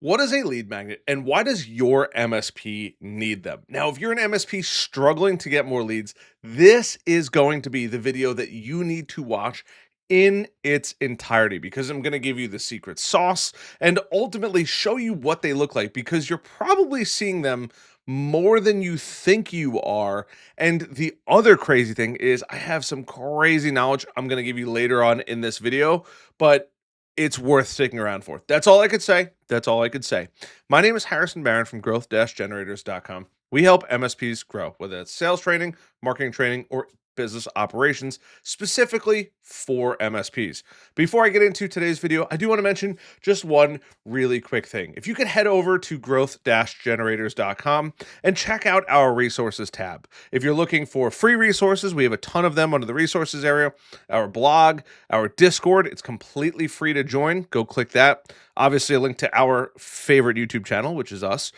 What is a lead magnet and why does your MSP need them? Now, if you're an MSP struggling to get more leads, this is going to be the video that you need to watch in its entirety because I'm going to give you the secret sauce and ultimately show you what they look like because you're probably seeing them more than you think you are. And the other crazy thing is, I have some crazy knowledge I'm going to give you later on in this video, but it's worth sticking around for. That's all I could say. That's all I could say. My name is Harrison Barron from growth-generators.com. We help MSPs grow, whether it's sales training, marketing training, or business operations, specifically for MSPs. Before I get into today's video, I do want to mention just one really quick thing. If you could head over to growth-generators.com and check out our resources tab. If you're looking for free resources, we have a ton of them under the resources area, our blog, our Discord. It's completely free to join. Go click that. Obviously, a link to our favorite YouTube channel, which is us.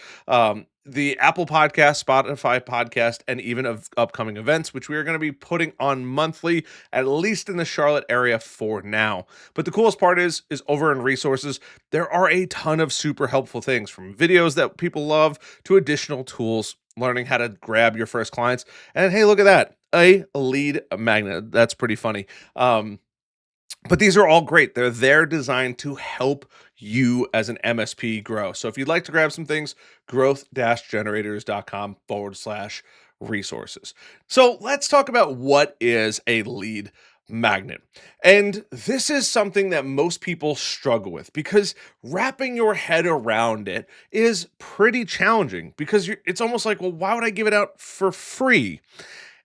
The Apple Podcast, Spotify Podcast, and even of upcoming events, which we are going to be putting on monthly, at least in the Charlotte area for now. But the coolest part is over in resources, there are a ton of super helpful things, from videos that people love to additional tools, learning how to grab your first clients. And hey, look at that, a lead magnet. That's pretty funny. But these are all great. They're designed to help you as an MSP grow. So if you'd like to grab some things, growth-generators.com/resources. So let's talk about what is a lead magnet. And this is something that most people struggle with because wrapping your head around it is pretty challenging because it's almost like, well, why would I give it out for free?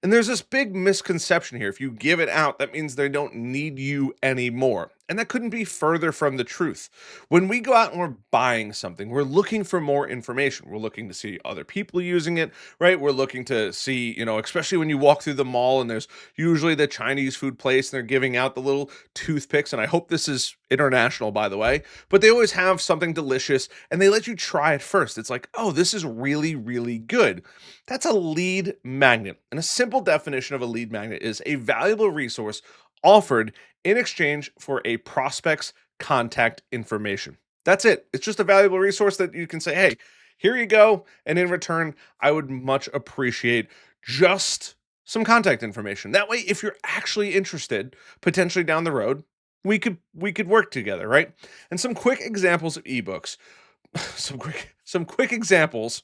And there's this big misconception here. If you give it out, that means they don't need you anymore. And that couldn't be further from the truth. When we go out and we're buying something, we're looking for more information. We're looking to see other people using it, right? We're looking to see, especially when you walk through the mall and there's usually the Chinese food place and they're giving out the little toothpicks. And I hope this is international, by the way, but they always have something delicious and they let you try it first. It's like, oh, this is really, really good. That's a lead magnet. And a simple definition of a lead magnet is a valuable resource offered in exchange for a prospect's contact information. That's it. It's just a valuable resource that you can say, hey, here you go. And in return, I would much appreciate just some contact information. That way, if you're actually interested, potentially down the road, we could work together, right? And some quick examples of ebooks, some quick examples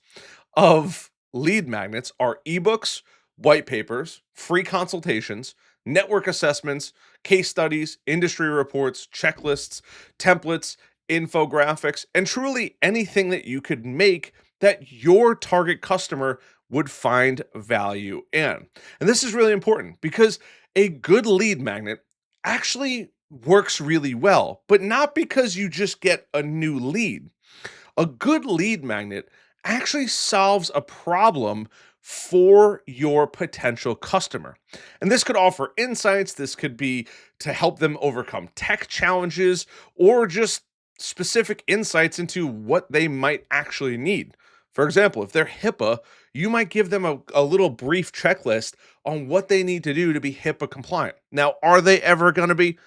of lead magnets are ebooks, white papers, free consultations, network assessments, case studies, industry reports, checklists, templates, infographics, and truly anything that you could make that your target customer would find value in. And this is really important because a good lead magnet actually works really well, but not because you just get a new lead. A good lead magnet actually solves a problem for your potential customer. And this could offer insights, this could be to help them overcome tech challenges, or just specific insights into what they might actually need. For example, if they're HIPAA, you might give them a little brief checklist on what they need to do to be HIPAA compliant. Now, are they ever going to be?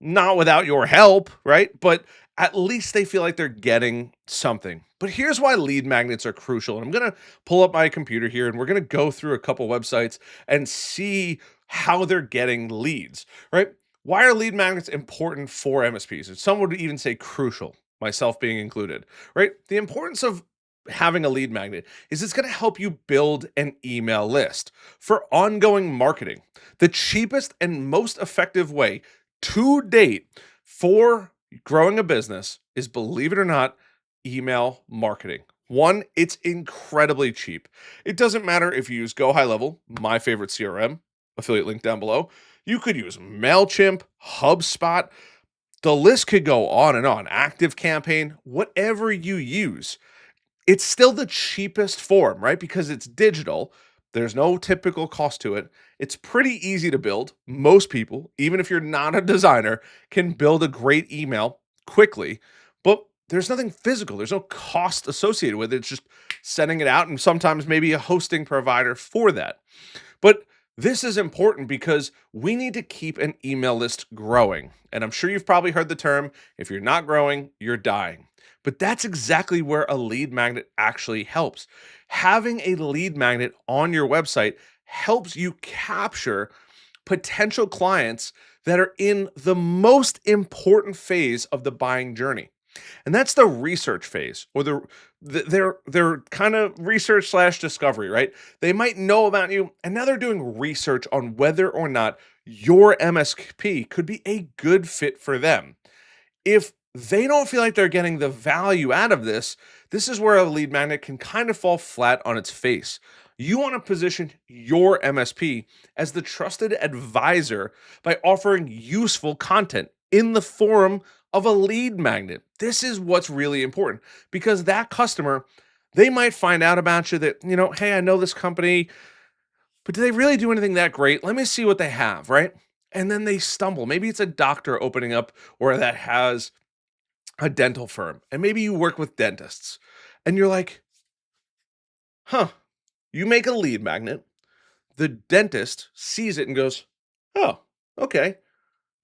Not without your help, right? But at least they feel like they're getting something. But here's why lead magnets are crucial. And I'm going to pull up my computer here and we're going to go through a couple websites and see how they're getting leads, right? Why are lead magnets important for MSPs? And some would even say crucial, myself being included, right? The importance of having a lead magnet is it's going to help you build an email list for ongoing marketing. The cheapest and most effective way to date for growing a business is, believe it or not, email marketing. One, it's incredibly cheap. It doesn't matter if you use Go High Level, my favorite CRM, affiliate link down below. You could use MailChimp, HubSpot. The list could go on and on. Active Campaign, whatever you use. It's still the cheapest form, right? Because it's digital. There's no typical cost to it. It's pretty easy to build. Most people, even if you're not a designer, can build a great email quickly, but there's nothing physical. There's no cost associated with it. It's just sending it out and sometimes maybe a hosting provider for that. But This is important because we need to keep an email list growing. And I'm sure you've probably heard the term, if you're not growing, you're dying. But that's exactly where a lead magnet actually helps. Having a lead magnet on your website helps you capture potential clients that are in the most important phase of the buying journey. And that's the research phase, or their kind of research slash discovery, right? They might know about you, and now they're doing research on whether or not your MSP could be a good fit for them. If they don't feel like they're getting the value out of this, this is where a lead magnet can kind of fall flat on its face. You want to position your MSP as the trusted advisor by offering useful content in the form of a lead magnet. This is what's really important because that customer, they might find out about you that, hey, I know this company, but do they really do anything that great? Let me see what they have, right? And then they stumble. Maybe it's a doctor opening up or that has a dental firm, and maybe you work with dentists, and you're like, huh, you make a lead magnet. The dentist sees it and goes, oh, okay.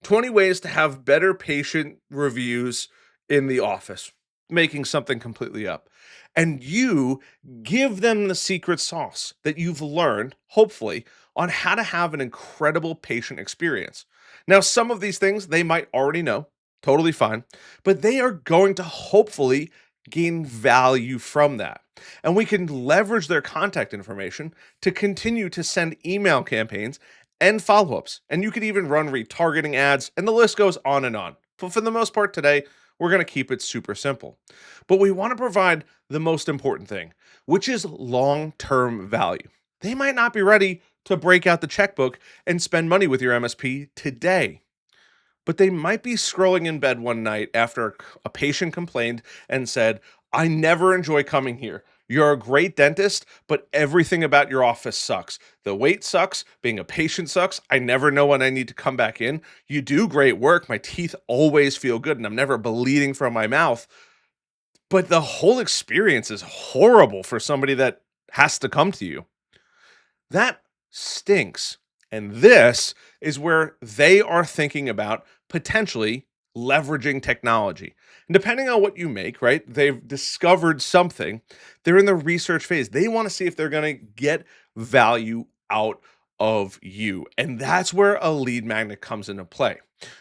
20 ways to have better patient reviews in the office, making something completely up. And you give them the secret sauce that you've learned, hopefully, on how to have an incredible patient experience. Now, some of these things they might already know, totally fine, but they are going to hopefully gain value from that. And we can leverage their contact information to continue to send email campaigns and follow ups. And you could even run retargeting ads, and the list goes on and on. But for the most part today, we're going to keep it super simple. But we want to provide the most important thing, which is long term value. They might not be ready to break out the checkbook and spend money with your MSP today, but they might be scrolling in bed one night after a patient complained and said, I never enjoy coming here. You're a great dentist, but everything about your office sucks. The wait sucks. Being a patient sucks. I never know when I need to come back in. You do great work. My teeth always feel good and I'm never bleeding from my mouth. But the whole experience is horrible for somebody that has to come to you. That stinks. And this is where they are thinking about potentially leveraging technology. And depending on what you make, right? They've discovered something. They're in the research phase. They want to see if they're going to get value out of you. And that's where a lead magnet comes into play.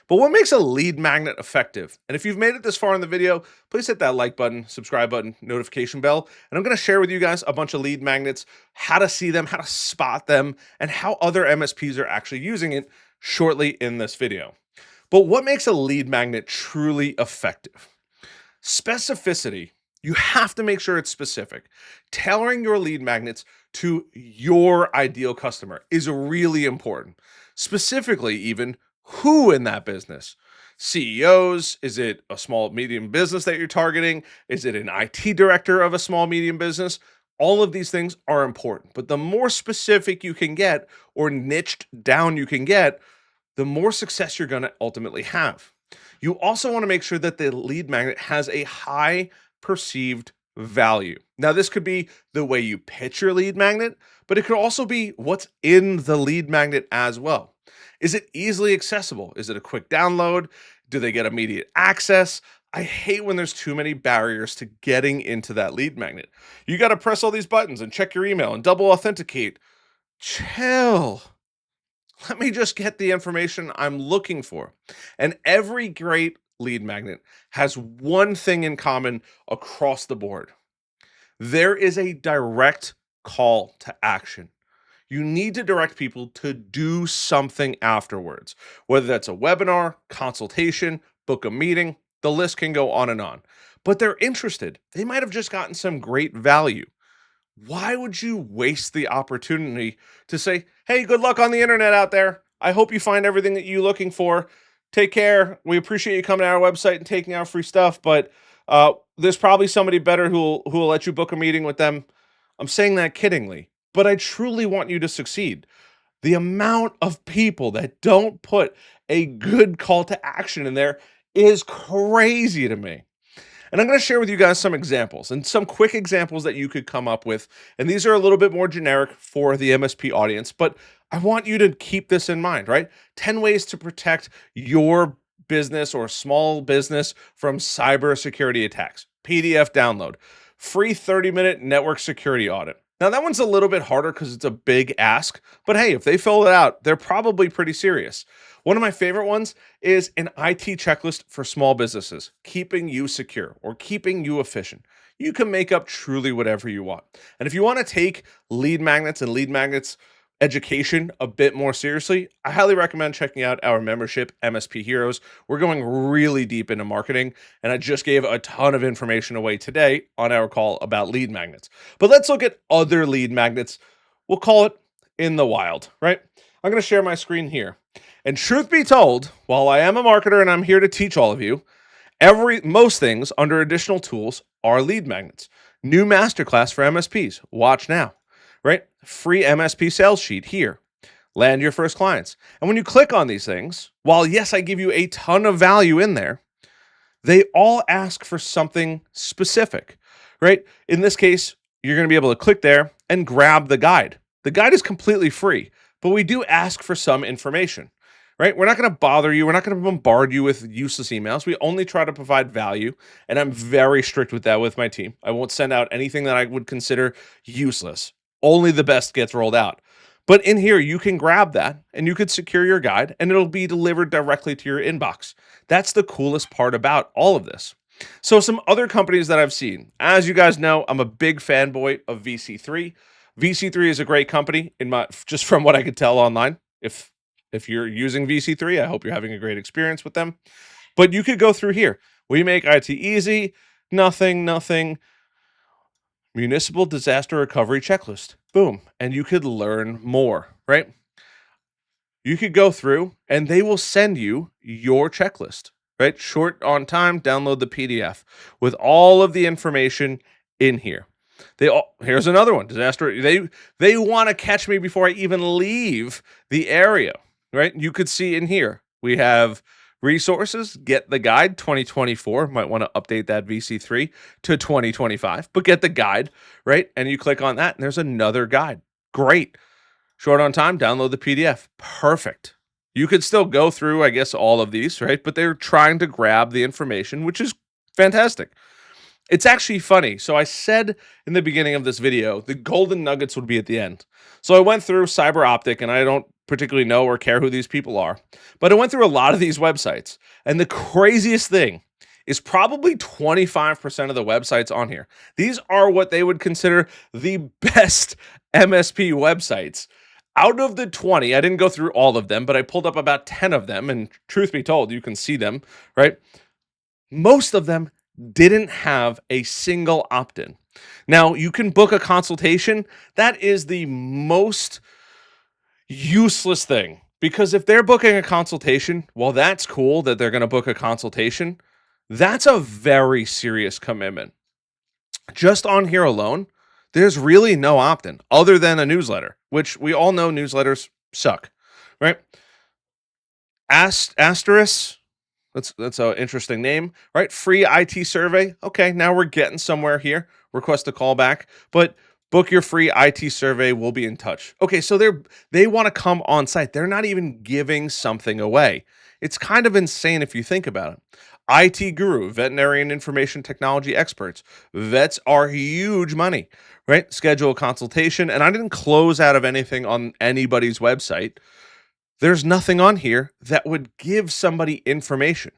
But what makes a lead magnet effective? And if you've made it this far in the video, please hit that like button, subscribe button, notification bell. And I'm going to share with you guys a bunch of lead magnets, how to see them, how to spot them, and how other MSPs are actually using it shortly in this video. But what makes a lead magnet truly effective? Specificity. You have to make sure it's specific. Tailoring your lead magnets to your ideal customer is really important. Specifically, even who in that business? CEOs? Is it a small, medium business that you're targeting? Is it an IT director of a small, medium business? All of these things are important, but the more specific you can get or niched down you can get, the more success you're going to ultimately have. You also want to make sure that the lead magnet has a high perceived value. Now, this could be the way you pitch your lead magnet, but it could also be what's in the lead magnet as well. Is it easily accessible? Is it a quick download? Do they get immediate access? I hate when there's too many barriers to getting into that lead magnet. You got to press all these buttons and check your email and double authenticate. Chill. Let me just get the information I'm looking for. And every great lead magnet has one thing in common across the board. There is a direct call to action. You need to direct people to do something afterwards, whether that's a webinar, consultation, book a meeting, the list can go on and on. But they're interested. They might have just gotten some great value. Why would you waste the opportunity to say, hey, good luck on the internet out there. I hope you find everything that you're looking for. Take care. We appreciate you coming to our website and taking our free stuff, but there's probably somebody better who'll let you book a meeting with them. I'm saying that kiddingly, but I truly want you to succeed. The amount of people that don't put a good call to action in there is crazy to me. And I'm going to share with you guys some examples and some quick examples that you could come up with. And these are a little bit more generic for the MSP audience, but I want you to keep this in mind, right? 10 ways to protect your business or small business from cybersecurity attacks. PDF download, free 30-minute network security audit. Now, that one's a little bit harder because it's a big ask, but hey, if they fill it out, they're probably pretty serious. One of my favorite ones is an IT checklist for small businesses, keeping you secure or keeping you efficient. You can make up truly whatever you want. And if you want to take lead magnets and lead magnets education a bit more seriously, I highly recommend checking out our membership, MSP Heroes. We're going really deep into marketing, and I just gave a ton of information away today on our call about lead magnets. But let's look at other lead magnets. We'll call it in the wild, right? I'm going to share my screen here. And truth be told, while I am a marketer and I'm here to teach all of you, most things under additional tools are lead magnets. New masterclass for MSPs. Watch now, right? Free MSP sales sheet here. Land your first clients. And when you click on these things, while yes, I give you a ton of value in there, they all ask for something specific, right? In this case, you're going to be able to click there and grab the guide. The guide is completely free, but we do ask for some information, right? We're not going to bother you. We're not going to bombard you with useless emails. We only try to provide value, and I'm very strict with that with my team. I won't send out anything that I would consider useless. Only the best gets rolled out. But in here, you can grab that and you could secure your guide and it'll be delivered directly to your inbox. That's the coolest part about all of this. So some other companies that I've seen, as you guys know, I'm a big fanboy of VC3. VC3 is a great company just from what I could tell online. If you're using VC3, I hope you're having a great experience with them. But you could go through here. We make IT easy, nothing. Municipal disaster recovery checklist. Boom. And you could learn more, right? You could go through and they will send you your checklist, right? Short on time, download the PDF with all of the information in here. Here's another one. Disaster. They want to catch me before I even leave the area, right? You could see in here, we have resources, get the guide 2024. Might want to update that VC3 to 2025, but get the guide, right? And you click on that and there's another guide. Great. Short on time, download the PDF. Perfect. You could still go through, I guess, all of these, right? But they're trying to grab the information, which is fantastic. It's actually funny. So I said in the beginning of this video, the golden nuggets would be at the end. So I went through CyberOptic, and I don't particularly know or care who these people are, but I went through a lot of these websites. And the craziest thing is probably 25% of the websites on here. These are what they would consider the best MSP websites. Out of the 20, I didn't go through all of them, but I pulled up about 10 of them. And truth be told, you can see them, right? Most of them didn't have a single opt-in. Now, you can book a consultation. That is the most useless thing, because if they're booking a consultation, well, that's cool that they're going to book a consultation. That's a very serious commitment. Just on here alone, there's really no opt-in other than a newsletter, which we all know newsletters suck, right? Asterisk. That's an interesting name, right? Free IT survey. Okay, now we're getting somewhere here. Request a call back, but book your free IT survey. We'll be in touch. Okay, so they want to come on site. They're not even giving something away. It's kind of insane if you think about it. IT guru, veterinarian information technology experts. Vets are huge money, right? Schedule a consultation, and I didn't close out of anything on anybody's website. There's nothing on here that would give somebody information.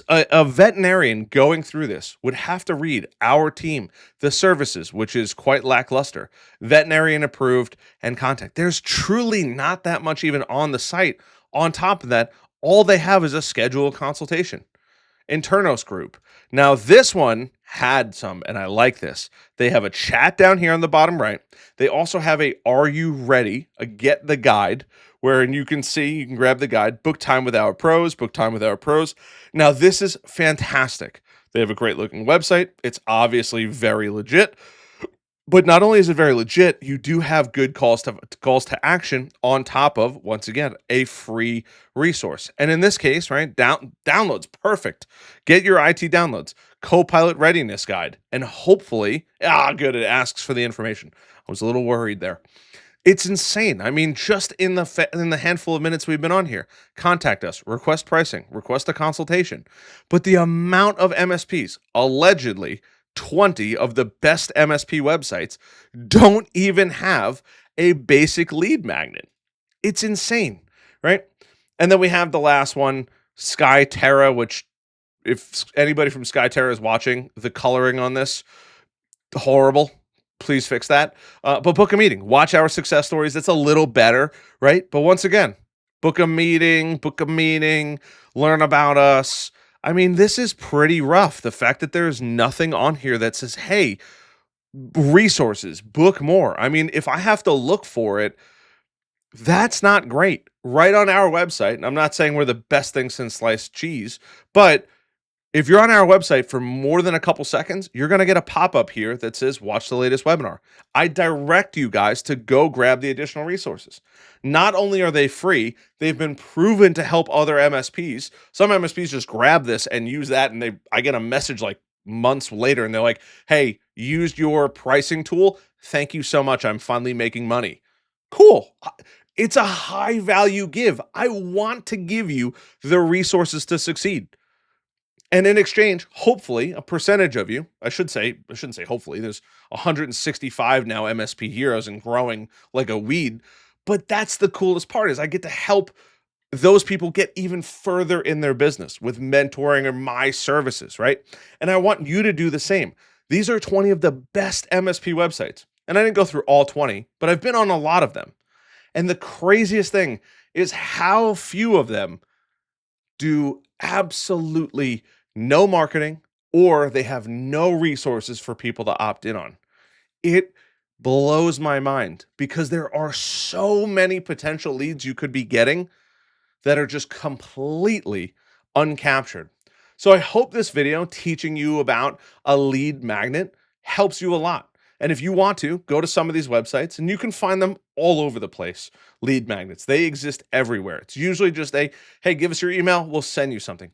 A veterinarian going through this would have to read our team, the services, which is quite lackluster, veterinarian approved, and contact. There's truly not that much even on the site. On top of that, all they have is a scheduled consultation. Internos group. Now, this one had some, and I like this. They have a chat down here on the bottom right. They also have a Are You Ready? A Get the Guide, wherein you can grab the guide, book time with our pros. Now, this is fantastic. They have a great looking website. It's obviously very legit. But not only is it very legit, you do have good calls to action on top of, once again, a free resource. And in this case, right, downloads, perfect. Get your IT downloads. Copilot readiness guide, and hopefully, good, it asks for the information. I was a little worried there. It's insane. I mean, just in the handful of minutes we've been on here, contact us, request pricing, request a consultation. But the amount of MSPs, allegedly 20 of the best MSP websites, don't even have a basic lead magnet. It's insane, right? And then we have the last one, Skyterra, which if anybody from Skyterra is watching, the coloring on this, horrible. Please fix that. But book a meeting. Watch our success stories. That's a little better, right? But once again, book a meeting, learn about us. I mean, this is pretty rough. The fact that there's nothing on here that says, hey, resources, book more. I mean, if I have to look for it, that's not great. Right on our website, and I'm not saying we're the best thing since sliced cheese, but if you're on our website for more than a couple seconds, you're going to get a pop-up here that says, watch the latest webinar. I direct you guys to go grab the additional resources. Not only are they free, they've been proven to help other MSPs. Some MSPs just grab this and use that, and I get a message like months later, and they're like, hey, used your pricing tool. Thank you so much. I'm finally making money. Cool. It's a high value give. I want to give you the resources to succeed. And in exchange, hopefully, a percentage of you, I shouldn't say hopefully, there's 165 now MSP heroes and growing like a weed. But that's the coolest part is I get to help those people get even further in their business with mentoring or my services, right? And I want you to do the same. These are 20 of the best MSP websites. And I didn't go through all 20, but I've been on a lot of them. And the craziest thing is how few of them do absolutely no marketing or they have no resources for people to opt in on. It blows my mind because there are so many potential leads you could be getting that are just completely uncaptured. So I hope this video teaching you about a lead magnet helps you a lot. And if you want to, go to some of these websites and you can find them all over the place. Lead magnets, they exist everywhere. It's usually just hey, give us your email, we'll send you something.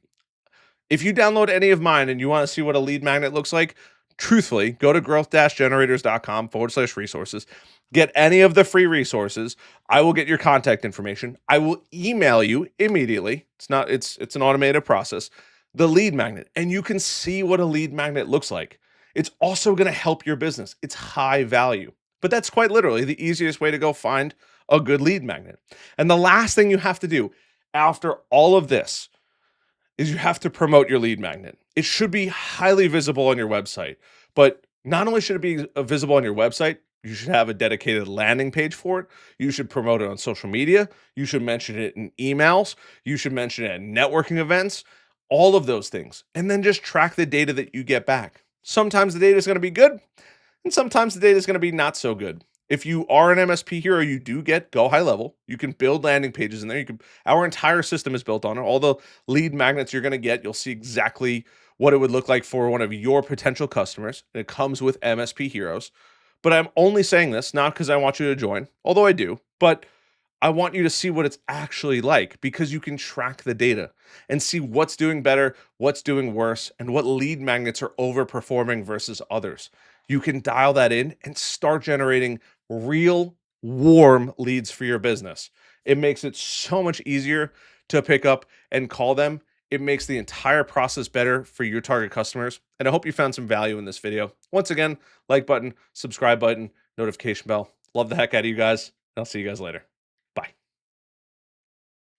If you download any of mine and you want to see what a lead magnet looks like, truthfully, go to growth-generators.com/resources. Get any of the free resources. I will get your contact information. I will email you immediately. It's an automated process. The lead magnet, and you can see what a lead magnet looks like. It's also going to help your business. It's high value. But that's quite literally the easiest way to go find a good lead magnet. And the last thing you have to do after all of this is you have to promote your lead magnet. It should be highly visible on your website, but not only should it be visible on your website, you should have a dedicated landing page for it. You should promote it on social media. You should mention it in emails. You should mention it at networking events, all of those things. And then just track the data that you get back. Sometimes the data is going to be good, and sometimes the data is going to be not so good. If you are an MSP hero, you do get Go High Level. You can build landing pages in there. Our entire system is built on it. All the lead magnets you're going to get, you'll see exactly what it would look like for one of your potential customers. And it comes with MSP heroes. But I'm only saying this not because I want you to join, although I do, but I want you to see what it's actually like because you can track the data and see what's doing better, what's doing worse, and what lead magnets are overperforming versus others. You can dial that in and start generating real warm leads for your business. It makes it so much easier to pick up and call them. It makes the entire process better for your target customers. And I hope you found some value in this video. Once again, like button, subscribe button, notification bell. Love the heck out of you guys. I'll see you guys later.